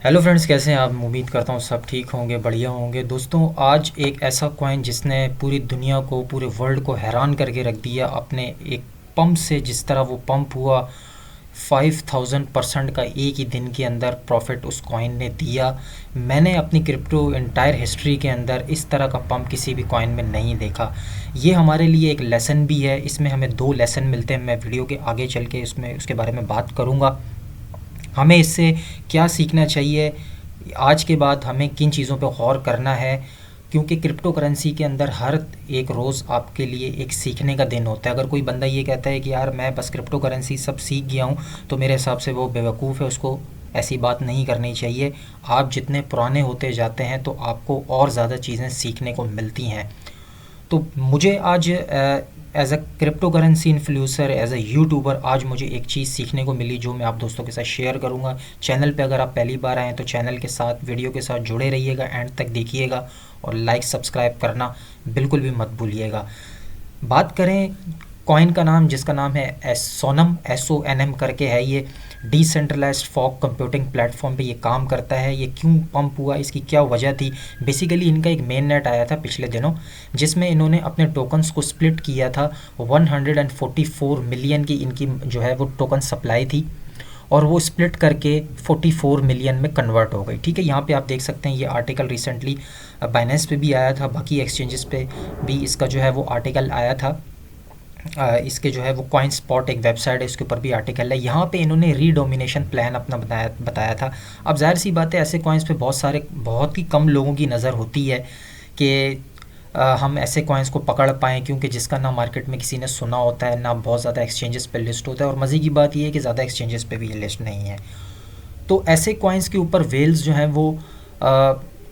Hello friends, कैसे हैं आप? उम्मीद करता हूँ सब ठीक होंगे, बढ़िया होंगे। दोस्तों, आज एक ऐसा कॉइन जिसने पूरी दुनिया को, पूरे वर्ल्ड को हैरान करके रख दिया अपने एक पंप से। जिस तरह वो पंप हुआ, 5000% का एक ही दिन के अंदर प्रॉफिट उस कॉइन ने दिया। मैंने अपनी क्रिप्टो एंटायर हिस्ट्री के अंदर इस तरह का पंप किसी भी कॉइन में नहीं देखा। ये हमारे लिए एक लेसन भी है। इसमें हमें दो लेसन मिलते हैं। मैं वीडियो के आगे चल के इसमें उसके बारे में बात करूँगा। हमें इससे क्या सीखना चाहिए, आज के बाद हमें किन चीज़ों पे गौर करना है, क्योंकि क्रिप्टो करेंसी के अंदर हर एक रोज़ आपके लिए एक सीखने का दिन होता है। अगर कोई बंदा ये कहता है कि यार मैं बस क्रिप्टो करेंसी सब सीख गया हूँ, तो मेरे हिसाब से वो बेवकूफ़ है। उसको ऐसी बात नहीं करनी चाहिए। आप जितने पुराने होते जाते हैं तो आपको और ज़्यादा चीज़ें सीखने को मिलती हैं। तो मुझे आज as a crypto currency influencer, as a YouTuber, आज मुझे एक चीज़ सीखने को मिली जो मैं आप दोस्तों के साथ शेयर करूंगा। चैनल पे अगर आप पहली बार आए हैं तो चैनल के साथ, वीडियो के साथ जुड़े रहिएगा, एंड तक देखिएगा और लाइक सब्सक्राइब करना बिल्कुल भी मत भूलिएगा। बात करें कॉइन का नाम, जिसका नाम है सोनम, SONM करके है। ये डिसेंट्रलाइज्ड फॉग कंप्यूटिंग प्लेटफॉर्म पे ये काम करता है। ये क्यों पंप हुआ, इसकी क्या वजह थी? बेसिकली इनका एक मेन नेट आया था पिछले दिनों, जिसमें इन्होंने अपने टोकन्स को स्प्लिट किया था। 144 मिलियन की इनकी जो है वो टोकन सप्लाई थी, और वो स्प्लिट करके 44 मिलियन में कन्वर्ट हो गई। ठीक है, यहाँ पे आप देख सकते हैं ये आर्टिकल रिसेंटली बाइनेंस पे भी आया था, बाकी एक्सचेंजेस पे भी इसका जो है वो आर्टिकल आया था। इसके जो है वो कॉइन स्पॉट एक वेबसाइट है, इसके ऊपर भी आर्टिकल है। यहाँ पे इन्होंने रीडोमिनेशन प्लान अपना बताया था। अब जाहिर सी बात है, ऐसे कॉइन्स पे बहुत ही कम लोगों की नज़र होती है कि हम ऐसे कॉइन्स को पकड़ पाएँ, क्योंकि जिसका ना मार्केट में किसी ने सुना होता है, ना बहुत ज़्यादा एक्सचेंजेस पे लिस्ट होता है। और मज़े की बात ये है कि ज़्यादा एक्सचेंजेस पे भी ये लिस्ट नहीं है। तो ऐसे कॉइन्स के ऊपर वेल्स जो हैं वो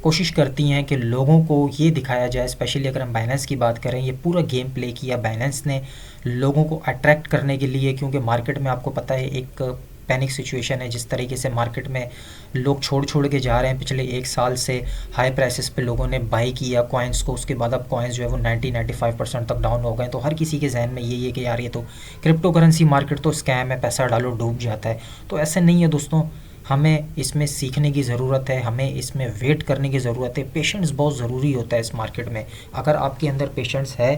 कोशिश करती हैं कि लोगों को ये दिखाया जाए। स्पेशली अगर हम बाइनेंस की बात करें, ये पूरा गेम प्ले किया बाइनेंस ने लोगों को अट्रैक्ट करने के लिए, क्योंकि मार्केट में आपको पता है एक पैनिक सिचुएशन है। जिस तरीके से मार्केट में लोग छोड़ छोड़ के जा रहे हैं, पिछले एक साल से हाई प्राइसेस पे लोगों ने बाई किया कॉइन्स को, उसके बाद अब कॉइन्स जो है वो 90-95% तक डाउन हो गए। तो हर किसी के जहन में यही है कि यार ये तो क्रिप्टो करेंसी मार्केट तो स्कैम है, पैसा डालो डूब जाता है। तो ऐसा नहीं है दोस्तों, हमें इसमें सीखने की ज़रूरत है, हमें इसमें वेट करने की ज़रूरत है। पेशेंस बहुत ज़रूरी होता है इस मार्केट में। अगर आपके अंदर पेशेंस है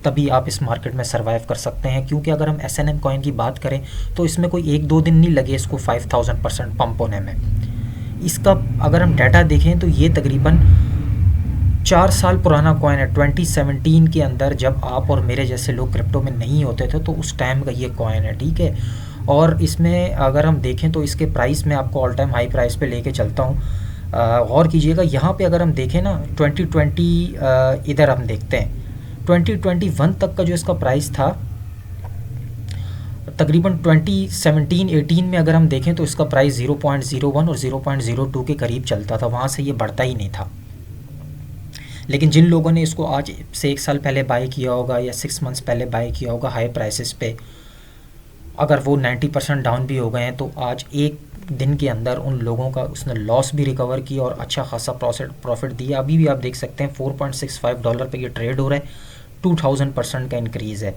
तभी आप इस मार्केट में सर्वाइव कर सकते हैं। क्योंकि अगर हम SNM कॉइन की बात करें तो इसमें कोई 1-2 दिन नहीं लगे इसको 5000% पंप होने में। इसका अगर हम डाटा देखें तो ये तकरीबन 4 साल पुराना कॉइन है। 2017 के अंदर जब आप और मेरे जैसे लोग क्रिप्टो में नहीं होते थे, तो उस टाइम का ये कॉइन है। ठीक है, और इसमें अगर हम देखें तो इसके प्राइस में आपको ऑल टाइम हाई प्राइस पे लेके चलता हूँ। गौर कीजिएगा, यहाँ पे अगर हम देखें ना 2020, इधर हम देखते हैं 2021 तक का जो इसका प्राइस था, तकरीबन 2017-18 में अगर हम देखें तो इसका प्राइस 0.01 और 0.02 के करीब चलता था। वहाँ से ये बढ़ता ही नहीं था। लेकिन जिन लोगों ने इसको आज से 1 साल पहले बाई किया होगा या 6 मंथ्स पहले बाई किया होगा हाई प्राइसेस पे, अगर वो 90% डाउन भी हो गए हैं, तो आज एक दिन के अंदर उन लोगों का उसने लॉस भी रिकवर किया और अच्छा खासा प्रॉफिट दिया। अभी भी आप देख सकते हैं $4.65 पे ये ट्रेड हो रहा है। 2000% का इंक्रीज़ है।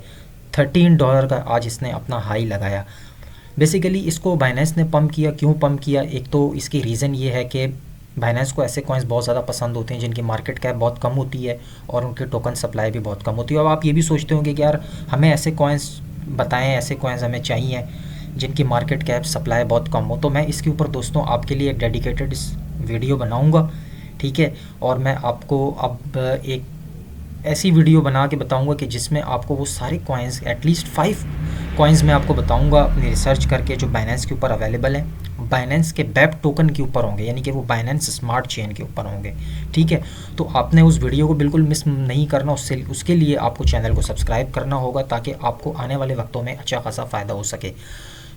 $13 का आज इसने अपना हाई लगाया। बेसिकली इसको बाइनेंस ने पंप किया। क्यों पंप किया? एक तो इसकी रीज़न ये है कि बाइनेंस को ऐसे कॉइन्स बहुत ज़्यादा पसंद होते हैं जिनकी मार्केट कैप बहुत कम होती है और उनके टोकन सप्लाई भी बहुत कम होती है। अब आप ये भी सोचते होंगे कि यार हमें ऐसे कॉइन्स बताएं, ऐसे कॉइन्स हमें चाहिए जिनकी मार्केट कैप सप्लाई बहुत कम हो। तो मैं इसके ऊपर दोस्तों आपके लिए एक डेडिकेटेड वीडियो बनाऊंगा। ठीक है, और मैं आपको अब एक ऐसी वीडियो बना के बताऊंगा कि जिसमें आपको वो सारे कॉइन्स, एटलीस्ट 5 कॉइन्स मैं आपको बताऊंगा अपनी रिसर्च करके, जो बाइनेंस के ऊपर अवेलेबल हैं। बाइनेंस के बैप टोकन के ऊपर होंगे, यानी कि वो बाइनेंस स्मार्ट चेन के ऊपर होंगे। ठीक है, तो आपने उस वीडियो को बिल्कुल मिस नहीं करना। उसके लिए आपको चैनल को सब्सक्राइब करना होगा, ताकि आपको आने वाले वक्तों में अच्छा खासा फ़ायदा हो सके।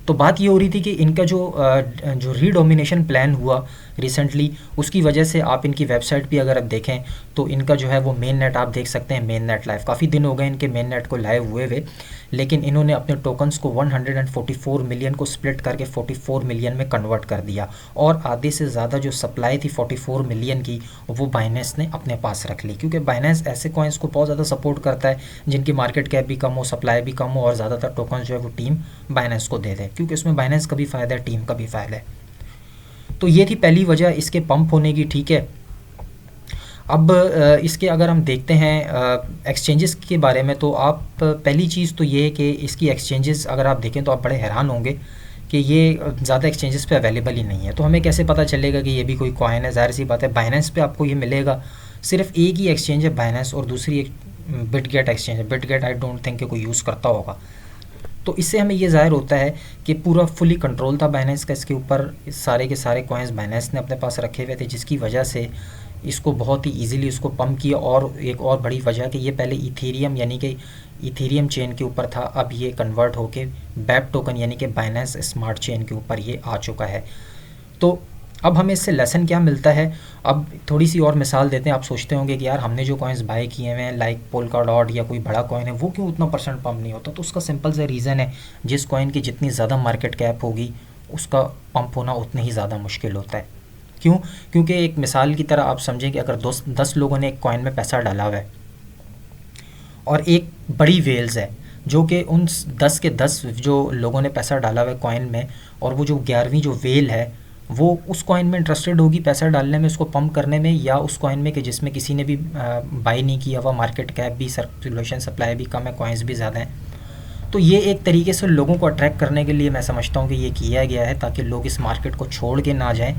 तो बात ये हो रही थी कि इनका जो रीडोमिनेशन प्लान हुआ रिसेंटली, उसकी वजह से आप इनकी वेबसाइट भी अगर आप देखें तो इनका जो है वो मेन नेट आप देख सकते हैं। मेन नेट लाइव, काफ़ी दिन हो गए इनके मेन नेट को लाइव हुए हुए, लेकिन इन्होंने अपने टोकन्स को 144 मिलियन को स्प्लिट करके 44 मिलियन में कन्वर्ट कर दिया। और आधे से ज़्यादा जो सप्लाई थी 44 मिलियन की, वो बाइनेंस ने अपने पास रख ली। क्योंकि बाइनेंस ऐसे कॉइन्स को बहुत ज़्यादा सपोर्ट करता है जिनकी मार्केट कैप भी कम हो, सप्लाई भी कम हो, और ज़्यादातर टोकन्स जो है वो टीम बाइनेंस को दे दे, क्योंकि उसमें बाइनेंस का भी फ़ायदा है, टीम का भी फ़ायदा है। तो ये थी पहली वजह इसके पंप होने की, ठीक है। अब इसके अगर हम देखते हैं एक्सचेंजेस के बारे में, तो आप पहली चीज़ तो ये है कि इसकी एक्सचेंजेस अगर आप देखें तो आप बड़े हैरान होंगे कि ये ज़्यादा एक्सचेंजेस पे अवेलेबल ही नहीं है। तो हमें कैसे पता चलेगा कि ये भी कोई कॉइन है? ज़ाहिर सी बात है बाइनेंस पे आपको ये मिलेगा। सिर्फ एक ही एक्सचेंज है बाइनेंस, और दूसरी एक बिटगेट एक्सचेंज है। बिटगेट आई डोंट थिंक कि कोई यूज़ करता होगा। तो इससे हमें ये ज़ाहिर होता है कि पूरा फुली कंट्रोल था बाइनेंस का इसके ऊपर। सारे के सारे कॉइन्स बाइनेंस ने अपने पास रखे हुए थे, जिसकी वजह से इसको बहुत ही इजीली उसको पंप किया। और एक और बड़ी वजह कि ये पहले इथेरियम यानी कि इथेरियम चेन के ऊपर था, अब ये कन्वर्ट होके बैप टोकन यानी कि बाइनेंस स्मार्ट चेन के ऊपर ये आ चुका है। तो अब हमें इससे लेसन क्या मिलता है? अब थोड़ी सी और मिसाल देते हैं। आप सोचते होंगे कि यार हमने जो कॉइन्स बाय किए हुए हैं लाइक पोल्का डॉट या कोई बड़ा कॉइन है, वो क्यों उतना परसेंट पंप नहीं होता? तो उसका सिंपल सा रीज़न है, जिस कॉइन की जितनी ज़्यादा मार्केट कैप होगी उसका पंप होना उतनी ही ज़्यादा मुश्किल होता है। क्यों? क्योंकि एक मिसाल की तरह आप समझें कि अगर 10 लोगों ने एक कॉइन में पैसा डाला हुआ है और एक बड़ी वेल्स है जो कि उन 10 के 10 जो लोगों ने पैसा डाला हुआ है कॉइन में, और वो जो 11वीं जो वेल है वो उस कॉइन में इंटरेस्टेड होगी पैसा डालने में, उसको पंप करने में, या उस कॉइन में कि जिसमें किसी ने भी बाई नहीं किया हुआ, मार्केट कैप भी, सर्कुलेशन सप्लाई भी कम है, कॉइन्स भी ज़्यादा हैं। तो ये एक तरीके से लोगों को अट्रैक्ट करने के लिए मैं समझता हूँ कि ये किया गया है, ताकि लोग इस मार्केट को छोड़ के ना जाएं।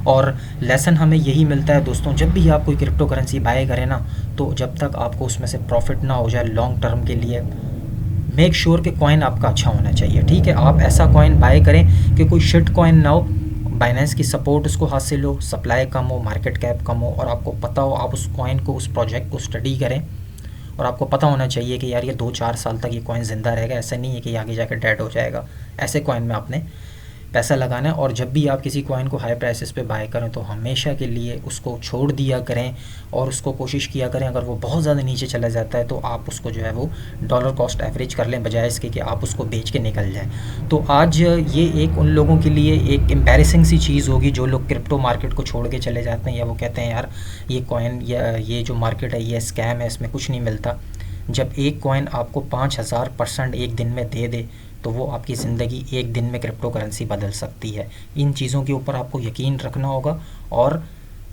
और लेसन हमें यही मिलता है दोस्तों, जब भी आप कोई क्रिप्टो करेंसी बाय करें ना, तो जब तक आपको उसमें से प्रॉफिट ना हो जाए लॉन्ग टर्म के लिए, मेक श्योर कि कॉइन आपका अच्छा होना चाहिए, ठीक है। आप ऐसा कॉइन बाय करें कि कोई शिट कॉइन ना हो, बाइनेंस की सपोर्ट उसको हासिल हो, सप्लाई कम हो, मार्केट कैप कम हो, और आपको पता हो, आप उस कॉइन को, उस प्रोजेक्ट को स्टडी करें, और आपको पता होना चाहिए कि यार ये 2-4 साल तक ये कॉइन ज़िंदा रहेगा। ऐसा नहीं है कि आगे जाकर डेड हो जाएगा। ऐसे कॉइन में आपने पैसा लगाना है। और जब भी आप किसी कॉइन को हाई प्राइसेस पे बाय करें तो हमेशा के लिए उसको छोड़ दिया करें, और उसको कोशिश किया करें अगर वो बहुत ज़्यादा नीचे चला जाता है तो आप उसको जो है वो डॉलर कॉस्ट एवरेज कर लें, बजाय इसके कि आप उसको बेच के निकल जाएं। तो आज ये एक उन लोगों के लिए एक एम्बैरेसिंग सी चीज़ होगी जो लोग क्रिप्टो मार्केट को छोड़ के चले जाते हैं, या वो कहते हैं यार ये कॉइन या ये जो मार्केट है ये स्कैम है, इसमें कुछ नहीं मिलता। जब एक कॉइन आपको 5000% एक दिन में दे दे तो वो आपकी ज़िंदगी एक दिन में क्रिप्टो करेंसी बदल सकती है। इन चीज़ों के ऊपर आपको यकीन रखना होगा और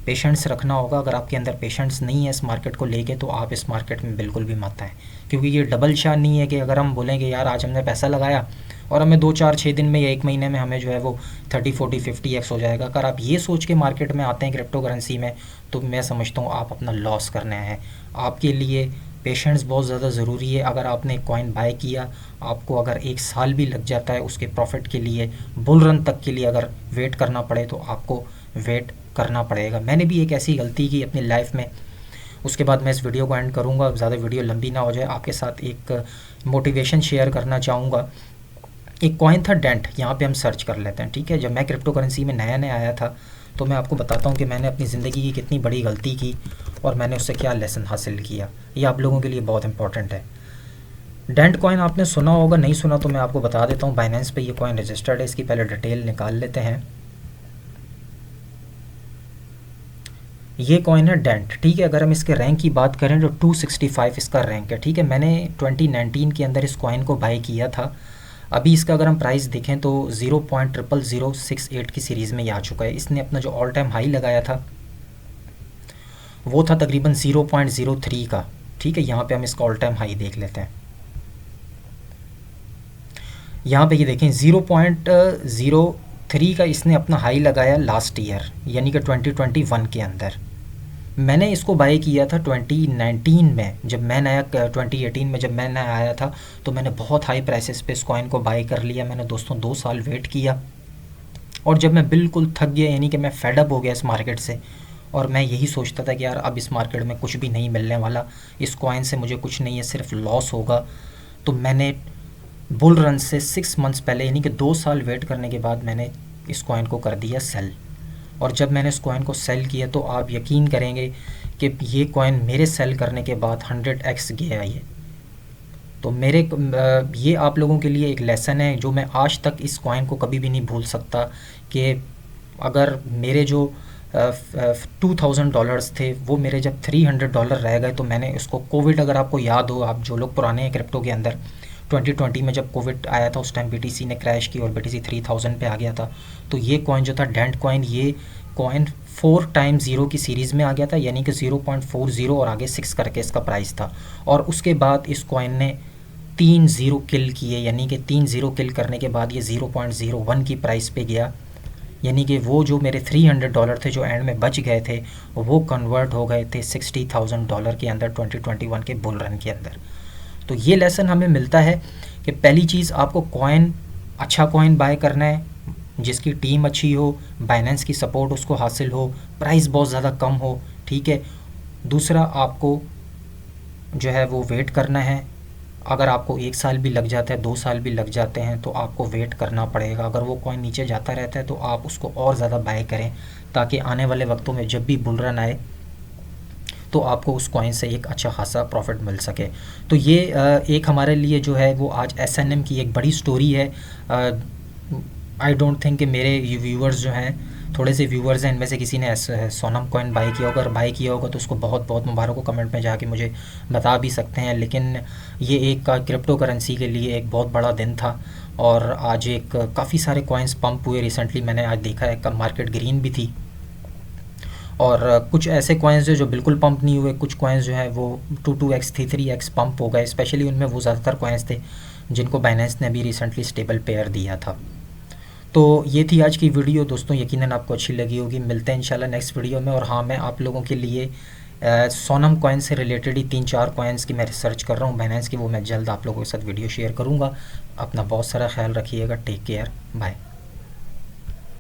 पेशेंस रखना होगा। अगर आपके अंदर पेशेंस नहीं है इस मार्केट को लेके, तो आप इस मार्केट में बिल्कुल भी मत आएँ, क्योंकि ये डबल शान नहीं है कि अगर हम बोलेंगे यार आज हमने पैसा लगाया और हमें 2-4-6 दिन में या 1 महीने में हमें जो है वो 30-40-50x हो जाएगा। अगर आप ये सोच के मार्केट में आते हैं क्रिप्टो करेंसी में, तो मैं समझता हूँ आप अपना लॉस करने हैं। आपके लिए पेशेंस बहुत ज़्यादा ज़रूरी है। अगर आपने कॉइन बाय किया, आपको अगर 1 साल भी लग जाता है उसके प्रॉफिट के लिए, बुल रन तक के लिए अगर वेट करना पड़े तो आपको वेट करना पड़ेगा। मैंने भी एक ऐसी गलती की अपनी लाइफ में। उसके बाद मैं इस वीडियो को एंड करूँगा, ज़्यादा वीडियो लंबी ना हो जाए। आपके साथ एक मोटिवेशन शेयर करना चाहूँगा। एक कॉइन था डेंट, यहाँ पे हम सर्च कर लेते हैं, ठीक है। जब मैं क्रिप्टो करेंसी में नया नया आया था, तो मैं आपको बताता हूँ कि मैंने अपनी ज़िंदगी की कितनी बड़ी गलती की और मैंने उससे क्या लेसन हासिल किया। ये आप लोगों के लिए बहुत इंपॉर्टेंट है। डेंट कॉइन आपने सुना होगा, नहीं सुना तो मैं आपको बता देता हूँ। बाइनेंस पे ये कॉइन रजिस्टर्ड है। इसकी पहले डिटेल निकाल लेते हैं। ये कॉइन है डेंट, ठीक है। अगर हम इसके रैंक की बात करें तो 265 इसका रैंक है, ठीक है। मैंने 2019 के अंदर इस कॉइन को बाय किया था। अभी इसका अगर हम प्राइस देखें तो 0.00068 की सीरीज़ में ये आ चुका है। इसने अपना जो ऑल टाइम हाई लगाया था वो था तकरीबन 0.03 का, ठीक है। यहाँ पे हम इसका ऑल टाइम हाई देख लेते हैं। यहाँ पे ये देखें 0.03 का इसने अपना हाई लगाया लास्ट ईयर, यानी कि 2021 के अंदर। मैंने इसको बाय किया था 2019 में, जब मैं नया 2018 में जब मैं नया आया था, तो मैंने बहुत हाई प्राइसेस पे इस कॉइन को बाय कर लिया। मैंने दोस्तों 2 साल वेट किया, और जब मैं बिल्कुल थक गया, यानी कि मैं फेडअप हो गया इस मार्केट से, और मैं यही सोचता था कि यार अब इस मार्केट में कुछ भी नहीं मिलने वाला, इस कॉइन से मुझे कुछ नहीं है, सिर्फ लॉस होगा। तो मैंने बुल रन से 6 मंथ्स पहले, यानी कि 2 साल वेट करने के बाद मैंने इस कॉइन को कर दिया सेल। और जब मैंने इस कॉइन को सेल किया तो आप यकीन करेंगे कि ये कॉइन मेरे सेल करने के बाद 100x गया ये। तो मेरे ये आप लोगों के लिए एक लेसन है जो मैं आज तक इस कॉइन को कभी भी नहीं भूल सकता, कि अगर मेरे जो $2000 थे वो मेरे जब $300 रह गए, तो मैंने उसको कोविड, अगर आपको याद हो, आप जो लोग पुराने हैं क्रिप्टो के अंदर, 2020 में जब कोविड आया था उस टाइम BTC ने क्रैश की और BTC 3000 पे आ गया था। तो ये कॉइन जो था डेंट कॉइन, ये कॉइन 4 टाइम्स ज़ीरो की सीरीज़ में आ गया था, यानी कि 0.40 और आगे 6 करके इसका प्राइस था। और उसके बाद इस कॉइन ने 3 ज़ीरो किल किए, यानी कि 3 ज़ीरो किल करने के बाद ये 0.01 की प्राइस पे गया, यानी कि वो जो मेरे $300 थे जो एंड में बच गए थे वो कन्वर्ट हो गए थे $60,000 के अंदर 2021 के बुल रन के अंदर। तो ये लेसन हमें मिलता है कि पहली चीज़ आपको कॉइन, अच्छा कॉइन बाय करना है जिसकी टीम अच्छी हो, बाइनेंस की सपोर्ट उसको हासिल हो, प्राइस बहुत ज़्यादा कम हो, ठीक है। दूसरा आपको जो है वो वेट करना है। अगर आपको 1 साल भी लग जाता है, 2 साल भी लग जाते हैं तो आपको वेट करना पड़ेगा। अगर वो कॉइन नीचे जाता रहता है तो आप उसको और ज़्यादा बाय करें ताकि आने वाले वक्तों में जब भी बुल रन आए तो आपको उस कॉइन से एक अच्छा खासा प्रॉफिट मिल सके। तो ये एक हमारे लिए जो है वो आज SNM की एक बड़ी स्टोरी है। आई डोंट थिंक कि मेरे व्यूअर्स जो हैं, थोड़े से व्यूअर्स हैं, इनमें से किसी ने सोनम कॉइन बाई किया होगा। अगर बाई किया होगा तो उसको बहुत बहुत मुबारक हो, कमेंट में जाके मुझे बता भी सकते हैं। लेकिन ये एक क्रिप्टो करेंसी के लिए एक बहुत बड़ा दिन था और आज एक काफ़ी सारे कॉइन्स पंप हुए रिसेंटली। मैंने आज देखा है कब मार्केट ग्रीन भी थी और कुछ ऐसे कॉइन्स जो बिल्कुल पंप नहीं हुए, कुछ कॉइन्स जो है वो 2x 3x पंप हो गए। स्पेशली उनमें वो ज़्यादातर कॉइन्स थे जिनको बाइनेंस ने अभी रिसेंटली स्टेबल पेयर दिया था। तो ये थी आज की वीडियो दोस्तों, यकीनन आपको अच्छी लगी होगी। मिलते हैं इंशाल्लाह नेक्स्ट वीडियो में। और हाँ, मैं आप लोगों के लिए सोनम कॉइन से रिलेटेड ही 3-4 कॉइन्स की मैं रिसर्च कर रहा हूँ बाइनेंस की, वो मैं जल्द आप लोगों के साथ वीडियो शेयर करूँगा। अपना बहुत सारा ख्याल रखिएगा। Take care, bye.